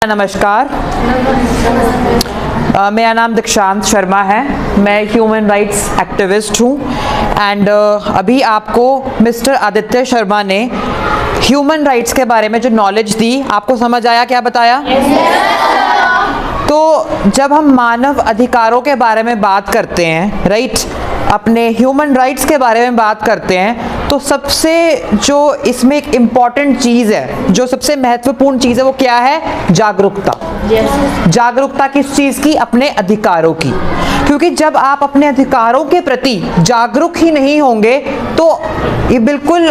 नमस्कार। मेरा नाम दीक्षांत शर्मा है। मैं ह्यूमन राइट्स एक्टिविस्ट हूँ एंड अभी आपको मिस्टर आदित्य शर्मा ने ह्यूमन राइट्स के बारे में जो नॉलेज दी, आपको समझ आया क्या बताया? तो जब हम मानव अधिकारों के बारे में बात करते हैं, राइट, अपने ह्यूमन राइट्स के बारे में बात करते हैं, तो सबसे जो इसमें एक इम्पॉर्टेंट चीज़ है, जो सबसे महत्वपूर्ण चीज़ है, वो क्या है? जागरूकता। जागरूकता किस चीज़ की? अपने अधिकारों की। क्योंकि जब आप अपने अधिकारों के प्रति जागरूक ही नहीं होंगे तो ये बिल्कुल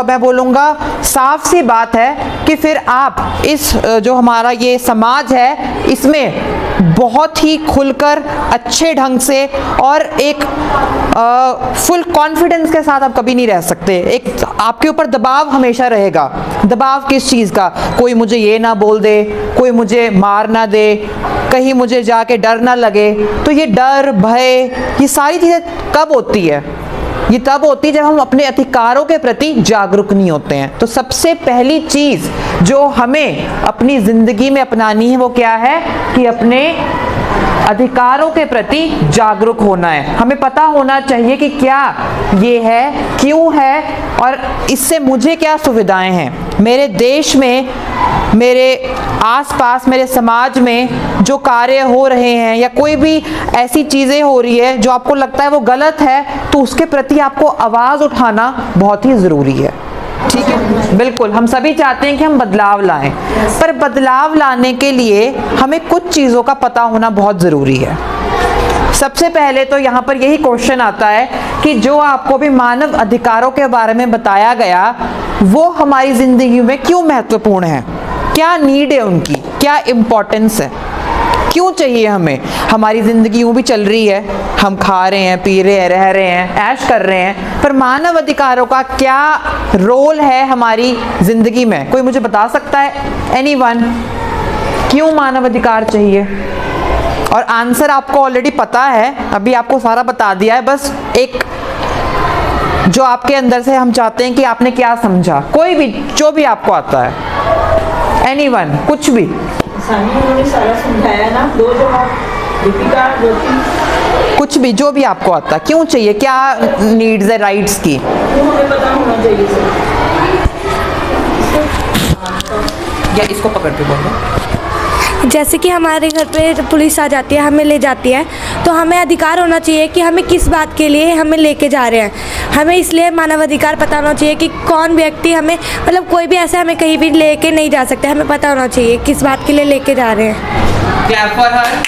मैं बोलूँगा साफ सी बात है कि फिर आप इस जो हमारा ये समाज है इसमें बहुत ही खुलकर अच्छे ढंग से और एक फुल कॉन्फिडेंस के साथ आप कभी नहीं रह सकते। एक आपके ऊपर दबाव हमेशा रहेगा। दबाव किस चीज़ का? कोई मुझे ये ना बोल दे, कोई मुझे मार ना दे, कहीं मुझे जाके डर ना लगे। तो ये डर, भय, ये सारी चीज़ें कब होती है? ये तब होती है जब हम अपने अधिकारों के प्रति जागरूक नहीं होते हैं। तो सबसे पहली चीज़ जो हमें अपनी ज़िंदगी में अपनानी है वो क्या है? कि अपने अधिकारों के प्रति जागरूक होना है। हमें पता होना चाहिए कि क्या ये है, क्यों है और इससे मुझे क्या सुविधाएं हैं। मेरे देश में, मेरे आसपास, मेरे समाज में जो कार्य हो रहे हैं या कोई भी ऐसी चीज़ें हो रही है जो आपको लगता है वो गलत है, तो उसके प्रति आपको आवाज़ उठाना बहुत ही ज़रूरी है। ठीक है, बिल्कुल हम सभी चाहते हैं कि हम बदलाव लाएं, पर बदलाव लाने के लिए हमें कुछ चीज़ों का पता होना बहुत ज़रूरी है। सबसे पहले तो यहाँ पर यही क्वेश्चन आता है कि जो आपको भी मानव अधिकारों के बारे में बताया गया वो हमारी ज़िंदगी में क्यों महत्वपूर्ण है, क्या नीड है उनकी, क्या इम्पोर्टेंस है, क्यों चाहिए हमें? हमारी ज़िंदगी यूँ भी चल रही है, हम खा रहे हैं, पी रहे हैं, रह रहे हैं, ऐश कर रहे हैं, पर मानव अधिकारों का क्या रोल है हमारी ज़िंदगी में? कोई मुझे बता सकता है? एनीवन? क्यों मानव अधिकार चाहिए? और आंसर आपको ऑलरेडी पता है, अभी आपको सारा बता दिया है। बस एक जो आपके अंदर से हम चाहते हैं कि आपने क्या समझा, कोई भी जो भी आपको आता है, एनीवन, कुछ भी। उन्होंने सारा समझाया ना, दो जवाब, दीपिका, कुछ भी जो भी आपको आता, क्यों चाहिए, क्या नीड्स है राइट्स की? हमें पता होना चाहिए सर। या इसको पकड़ के बोलो। जैसे कि हमारे घर पे पुलिस आ जाती है, हमें ले जाती है, तो हमें अधिकार होना चाहिए कि हमें किस बात के लिए हमें लेके जा रहे हैं। हमें इसलिए मानव अधिकार पता होना चाहिए कि कौन व्यक्ति हमें, मतलब कोई भी ऐसे हमें कहीं भी लेके नहीं जा सकते। हमें पता होना चाहिए किस बात के लिए लेके जा रहे हैं। Clap for her.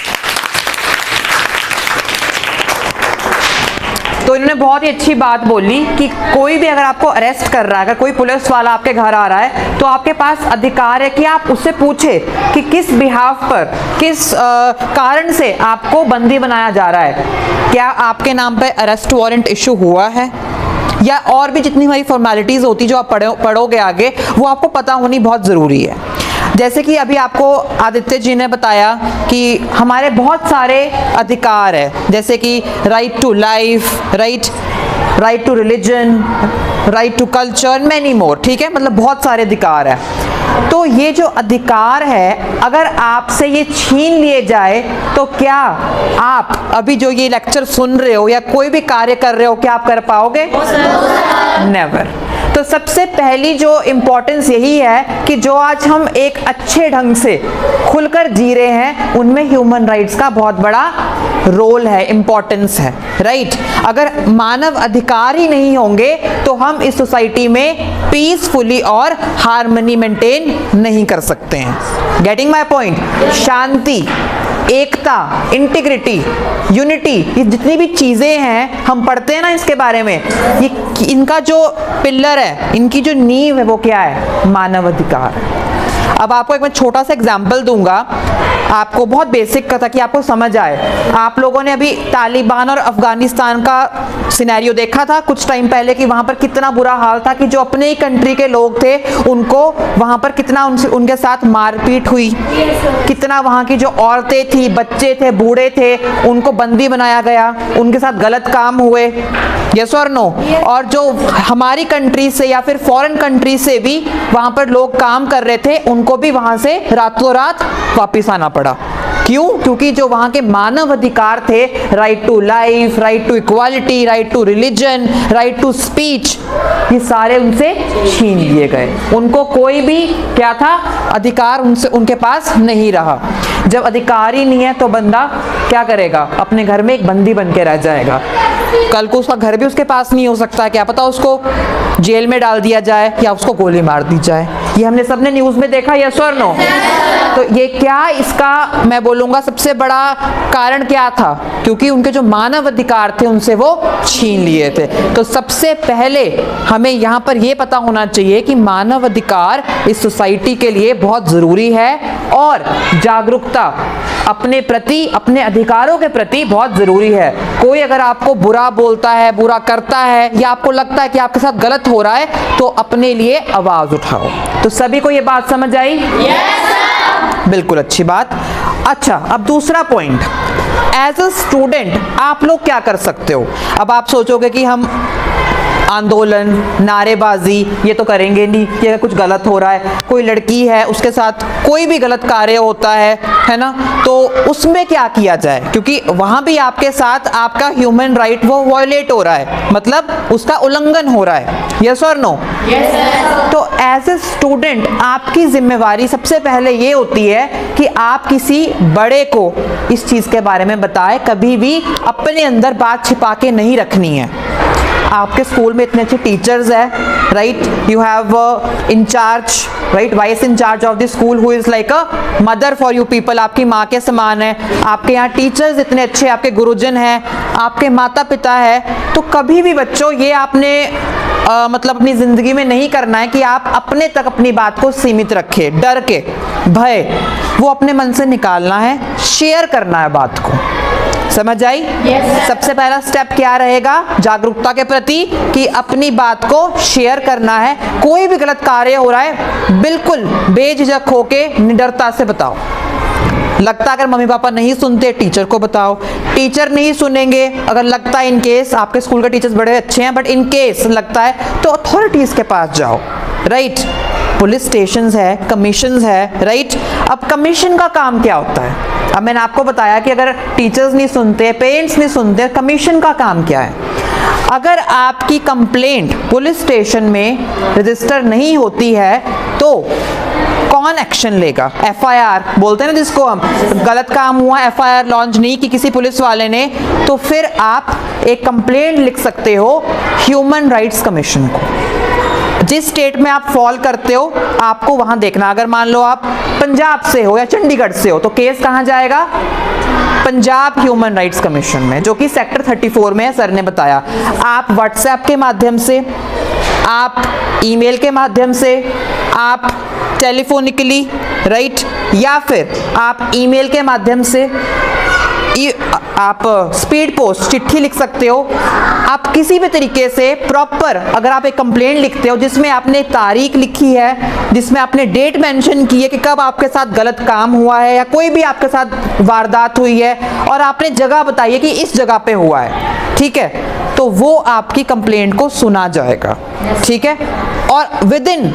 तो इन्होंने बहुत ही अच्छी बात बोली कि कोई भी अगर आपको अरेस्ट कर रहा है, अगर कोई पुलिस वाला आपके घर आ रहा है, तो आपके पास अधिकार है कि आप उससे पूछे कि किस बिहाफ पर, किस कारण से आपको बंदी बनाया जा रहा है। क्या आपके नाम पे अरेस्ट वारंट इशू हुआ है, या और भी जितनी हमारी फॉर्मेलिटीज़ होती जो आप पढ़ोगे आगे, वो आपको पता होनी बहुत ज़रूरी है। जैसे कि अभी आपको आदित्य जी ने बताया कि हमारे बहुत सारे अधिकार है, जैसे कि right to life, right to religion, right to culture, many more. ठीक है, मतलब बहुत सारे अधिकार है। तो ये जो अधिकार है, अगर आपसे ये छीन लिए जाए तो क्या आप अभी जो ये लेक्चर सुन रहे हो या कोई भी कार्य कर रहे हो, क्या आप कर पाओगे? नेवर। तो सबसे पहली जो इम्पोर्टेंस यही है कि जो आज हम एक अच्छे ढंग से खुलकर जी रहे हैं, उनमें ह्यूमन राइट्स का बहुत बड़ा रोल है, इम्पोर्टेंस है, राइट? अगर मानव अधिकार ही नहीं होंगे तो हम इस सोसाइटी में पीसफुली और हार्मनी मेंटेन नहीं कर सकते हैं। Getting my point? Shanti, Ekta, integrity, unity, ये जितनी भी चीज़ें हैं हम पढ़ते हैं ना इसके बारे में, ये इनका जो पिलर है, इनकी जो नींव है वो क्या है? मानव अधिकार। अब आपको एक मैं छोटा सा एग्जाम्पल दूंगा, आपको बहुत बेसिक का था कि आपको समझ आए। आप लोगों ने अभी तालिबान और अफगानिस्तान का सिनेरियो देखा था कुछ टाइम पहले कि वहाँ पर कितना बुरा हाल था, कि जो अपने ही कंट्री के लोग थे उनको वहाँ पर कितना उनके साथ मारपीट हुई, कितना वहाँ की जो औरतें थी, बच्चे थे, बूढ़े थे, उनको बंदी बनाया गया, उनके साथ गलत काम हुए। यस और नो? और जो हमारी कंट्री से या फिर फॉरेन कंट्री से भी वहां पर लोग काम कर रहे थे, उनको भी वहां से रातों रात वापिस आना पड़ा। क्यों? क्योंकि जो वहां के मानव अधिकार थे, right to life, right to equality, right to religion, right to speech, ये सारे उनसे छीन लिए गए। उनको कोई भी क्या था, अधिकार उनसे उनके पास नहीं रहा। जब अधिकार ही नहीं है तो बंदा क्या करेगा? अपने घर में एक बंदी बन के रह जाएगा। कल को उसका घर भी उसके पास नहीं हो सकता, क्या पता उसको जेल में डाल दिया जाए या उसको गोली मार दी जाए। ये हमने सबने न्यूज़ में देखा, यस और नो? तो ये क्या, इसका मैं बोलूँगा सबसे बड़ा कारण क्या था? क्योंकि उनके जो मानव अधिकार थे उनसे वो छीन लिए थे। तो सबसे पहले हमें यहाँ पर ये पता होना चाहिए कि मानव अधिकार इस सोसाइटी के लिए बहुत ज़रूरी है और जागरूकता अपने प्रति, अपने अधिकारों के प्रति बहुत ज़रूरी है। कोई अगर आपको बुरा बोलता है, बुरा करता है या आपको लगता है कि आपके साथ गलत हो रहा है, तो अपने लिए आवाज़ उठाओ। तो सभी को ये बात समझ आई? yes, बिल्कुल, अच्छी बात। अच्छा, अब दूसरा पॉइंट, एज अ स्टूडेंट आप लोग क्या कर सकते हो? अब आप सोचोगे कि हम आंदोलन, नारेबाजी ये तो करेंगे नहीं, कि अगर कुछ गलत हो रहा है, कोई लड़की है उसके साथ कोई भी गलत कार्य होता है ना, तो उसमें क्या किया जाए? क्योंकि वहाँ भी आपके साथ आपका ह्यूमन राइट वो वायलेट हो रहा है, मतलब उसका उल्लंघन हो रहा है, यस और नो? तो एज ए स्टूडेंट आपकी जिम्मेवारी सबसे पहले ये होती है कि आप किसी बड़े को इस चीज़ के बारे में बताएं। कभी भी अपने अंदर बात छिपा के नहीं रखनी है। आपके स्कूल में इतने अच्छे टीचर्स हैं, right? You have incharge, right, vice incharge of the school who is like a mother for you people, आपकी माँ के समान है। आपके यहाँ टीचर्स इतने अच्छे, आपके गुरुजन हैं, आपके माता पिता है। तो कभी भी बच्चों ये आपने मतलब अपनी ज़िंदगी में नहीं करना है कि आप अपने तक अपनी बात को सीमित रखें, डर के, भय, वो अपने मन से निकालना है, शेयर करना है बात को। समझ आई? yes, सबसे पहला स्टेप क्या रहेगा जागरूकता के प्रति, कि अपनी बात को शेयर करना है। कोई भी गलत कार्य हो रहा है, बिल्कुल बेझिझक होके निडरता से बताओ। लगता अगर मम्मी पापा नहीं सुनते, टीचर को बताओ। टीचर नहीं सुनेंगे, अगर लगता है इन केस आपके स्कूल के टीचर्स बड़े अच्छे हैं, बट इन केस लगता है तो अथॉरिटीज के पास जाओ, राइट? पुलिस स्टेशंस है, कमीशंस है, राइट? अब कमीशन का काम क्या होता है? अब मैंने आपको बताया कि अगर टीचर्स नहीं सुनते, पेरेंट्स नहीं सुनते, कमीशन का काम क्या है? अगर आपकी कंप्लेंट पुलिस स्टेशन में रजिस्टर नहीं होती है तो कौन एक्शन लेगा? एफआईआर बोलते हैं ना जिसको हम, गलत काम हुआ, एफआईआर लॉन्च नहीं की किसी पुलिस वाले ने, तो फिर आप एक कंप्लेंट लिख सकते हो ह्यूमन राइट्स कमीशन को। जिस स्टेट में आप फॉल करते हो आपको वहां देखना। अगर मान लो आप पंजाब से हो या चंडीगढ़ से हो तो केस कहां जाएगा? पंजाब ह्यूमन राइट्स कमीशन में, जो कि सेक्टर 34 में है, सर ने बताया। आप व्हाट्सएप के माध्यम से, आप ईमेल के माध्यम से, आप टेलीफोनिकली, राइट, या फिर आप ईमेल के माध्यम से, आप स्पीड पोस्ट चिट्ठी लिख सकते हो। आप किसी भी तरीके से प्रॉपर, अगर आप एक कंप्लेंट लिखते हो जिसमें आपने तारीख लिखी है, जिसमें आपने डेट मेंशन की है कि कब आपके साथ गलत काम हुआ है या कोई भी आपके साथ वारदात हुई है, और आपने जगह बताई है कि इस जगह पे हुआ है, ठीक है, तो वो आपकी कंप्लेंट को सुना जाएगा, ठीक है, और with in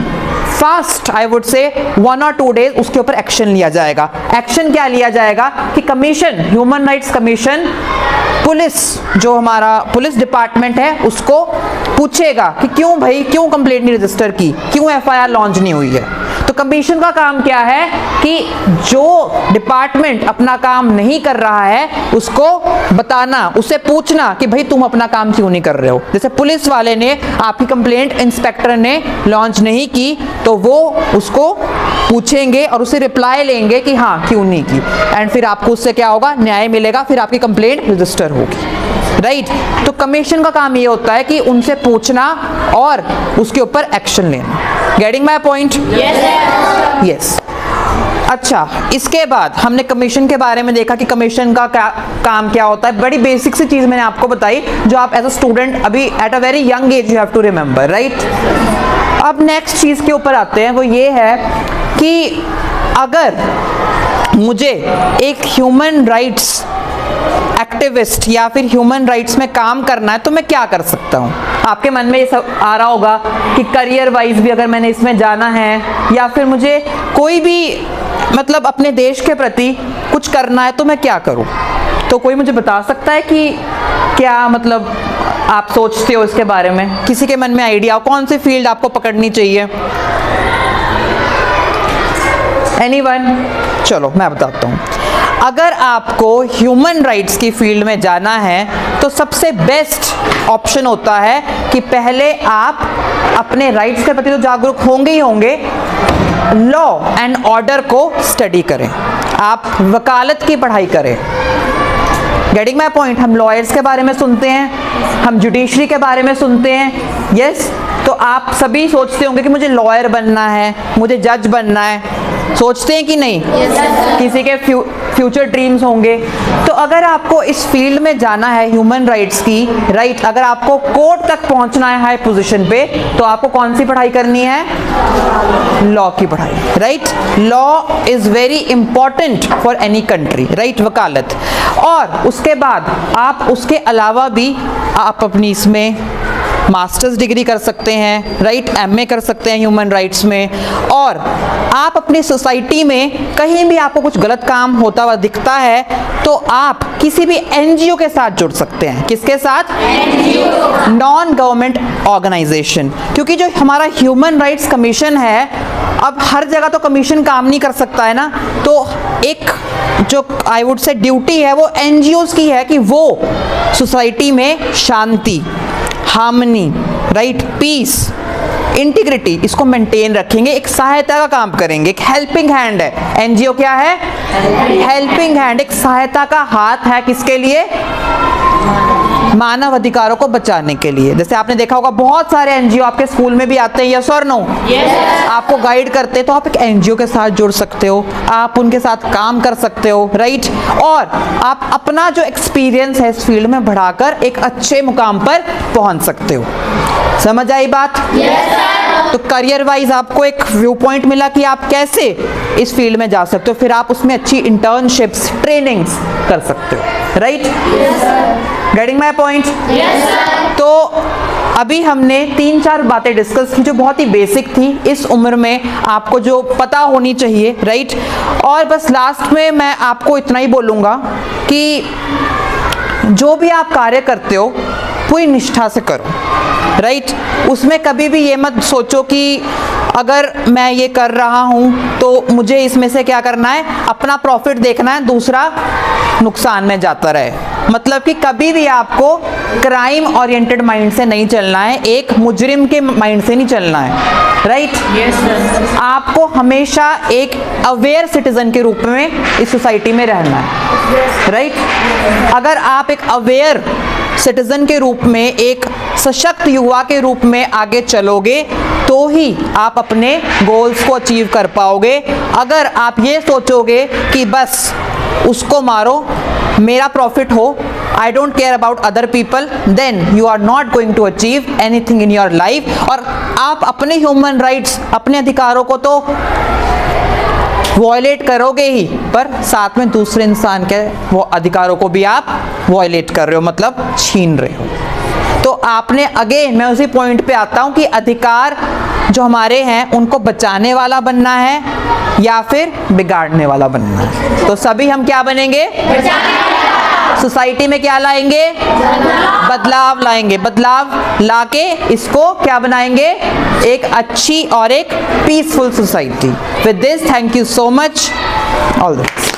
fast I would say 1 और 2 डेज उसके ऊपर एक्शन लिया जाएगा। एक्शन क्या लिया जाएगा कि commission, human rights commission, police, जो हमारा पुलिस डिपार्टमेंट है, उसको पूछेगा कि क्यों भाई, क्यों कंप्लेंट नहीं रजिस्टर की, क्यों एफआईआर लॉन्च नहीं हुई है। तो कमीशन का काम क्या है कि जो डिपार्टमेंट अपना काम नहीं कर रहा है उसको बताना, उससे पूछना कि भाई तुम अपना काम क्यों नहीं कर रहे हो। जैसे पुलिस वाले ने आपकी कंप्लेंट इंस्पेक्टर ने लॉन्च नहीं की तो वो उसको पूछेंगे और उसे रिप्लाई लेंगे कि हाँ क्यों नहीं की, एंड फिर आपको उससे क्या होगा, न्याय मिलेगा, फिर आपकी कंप्लेंट रजिस्टर होगी, राइट? तो कमीशन का काम ये होता है कि उनसे पूछना और उसके ऊपर एक्शन लेना। Getting my point? यस। अच्छा, इसके बाद हमने कमीशन के बारे में देखा कि कमीशन का काम क्या होता है। बड़ी बेसिक सी चीज मैंने आपको बताई जो आप एज अ स्टूडेंट अभी at a very young age you have to remember, right? अब नेक्स्ट चीज के ऊपर आते हैं, वो ये है कि अगर मुझे एक ह्यूमन राइट्स एक्टिविस्ट या फिर ह्यूमन राइट्स में काम करना है तो मैं क्या कर सकता हूँ? आपके मन में ये सब आ रहा होगा कि करियर वाइज भी अगर मैंने इसमें जाना है या फिर मुझे कोई भी मतलब अपने देश के प्रति कुछ करना है तो मैं क्या करूँ? तो कोई मुझे बता सकता है कि क्या मतलब आप सोचते हो इसके बारे में? किसी के मन में आइडिया हो कौन सी फील्ड आपको पकड़नी चाहिए? एनीवन? चलो मैं बताता हूँ। अगर आपको ह्यूमन राइट्स की फील्ड में जाना है तो सबसे बेस्ट ऑप्शन होता है कि पहले आप अपने राइट्स के प्रति तो जागरूक होंगे ही होंगे, लॉ एंड ऑर्डर को स्टडी करें, आप वकालत की पढ़ाई करें। Getting my point? हम लॉयर्स के बारे में सुनते हैं, हम जुडिशरी के बारे में सुनते हैं, यस तो आप सभी सोचते होंगे कि मुझे लॉयर बनना है, मुझे जज बनना है, सोचते हैं कि नहीं? किसी के फ्यूचर ड्रीम्स होंगे। तो अगर आपको इस फील्ड में जाना है ह्यूमन राइट्स की, राइट, अगर आपको कोर्ट तक पहुंचना है हाई पोजीशन पे, तो आपको कौन सी पढ़ाई करनी है? लॉ की पढ़ाई, right. Law is very important for any country, right, वकालत। और उसके बाद आप उसके अलावा भी आप अपनी इसमें मास्टर्स डिग्री कर सकते हैं, राइट, एमए कर सकते हैं ह्यूमन राइट्स में। और आप अपनी सोसाइटी में कहीं भी आपको कुछ गलत काम होता हुआ दिखता है तो आप किसी भी एनजीओ के साथ जुड़ सकते हैं। किसके साथ? Non government organisation. क्योंकि जो हमारा ह्यूमन राइट्स कमीशन है, अब हर जगह तो कमीशन काम नहीं कर सकता है ना, तो एक जो आई वुड से ड्यूटी है वो एनजीओज की है कि वो सोसाइटी में शांति, हार्मनी, राइट, पीस, इंटीग्रिटी, इसको मेंटेन रखेंगे, एक सहायता का काम करेंगे, एक हेल्पिंग हैंड है। एनजीओ क्या है? हेल्पिंग हैंड, एक सहायता का हाथ है। किसके लिए? मानव अधिकारों को बचाने के लिए। जैसे आपने देखा होगा बहुत सारे एनजीओ आपके स्कूल में भी आते हैं, यस और नो? आपको गाइड करते हैं, तो आप एक एनजीओ के साथ जुड़ सकते हो, आप उनके साथ काम कर सकते हो, राइट। और आप अपना जो एक्सपीरियंस है इस फील्ड में बढ़ाकर एक अच्छे मुकाम पर पहुंच सकते हो। समझ आई बात? तो करियर वाइज आपको एक व्यू पॉइंट मिला कि आप कैसे इस फील्ड में जा सकते हो, फिर आप उसमें अच्छी इंटर्नशिप्स, ट्रेनिंग्स कर सकते हो, राइट। Getting my point? तो अभी हमने 3-4 बातें डिस्कस की जो बहुत ही बेसिक थी, इस उम्र में आपको जो पता होनी चाहिए, राइट। और बस लास्ट में मैं आपको इतना ही बोलूँगा कि जो भी आप कार्य करते हो पूरी निष्ठा से करो, राइट। उसमें कभी भी ये मत सोचो कि अगर मैं ये कर रहा हूँ तो मुझे इसमें से क्या करना है, अपना प्रॉफिट देखना है, दूसरा नुकसान में जाता रहे। मतलब कि कभी भी आपको क्राइम ओरिएंटेड माइंड से नहीं चलना है, एक मुजरिम के माइंड से नहीं चलना है, राइट। आपको हमेशा एक अवेयर सिटीजन के रूप में इस सोसाइटी में रहना है, राइट। अगर आप एक अवेयर सिटीजन के रूप में, एक सशक्त युवा के रूप में आगे चलोगे तो ही आप अपने गोल्स को अचीव कर पाओगे। अगर आप ये सोचोगे कि बस उसको मारो, मेरा प्रॉफिट हो, I don't care about other people, then you are not going to achieve anything in your life. और आप अपने ह्यूमन राइट्स, अपने अधिकारों को तो वॉयलेट करोगे ही, पर साथ में दूसरे इंसान के वो अधिकारों को भी आप वॉयलेट कर रहे हो, मतलब छीन रहे हो। तो आपने, अगेन मैं उसी पॉइंट पे आता हूँ कि अधिकार जो हमारे हैं उनको बचाने वाला बनना है या फिर बिगाड़ने वाला बनना है। तो सभी हम क्या बनेंगे? सोसाइटी में क्या लाएंगे? बदलाव लाएंगे। बदलाव लाके इसको क्या बनाएंगे? एक अच्छी और एक peaceful society. With this, thank you so much, all the best.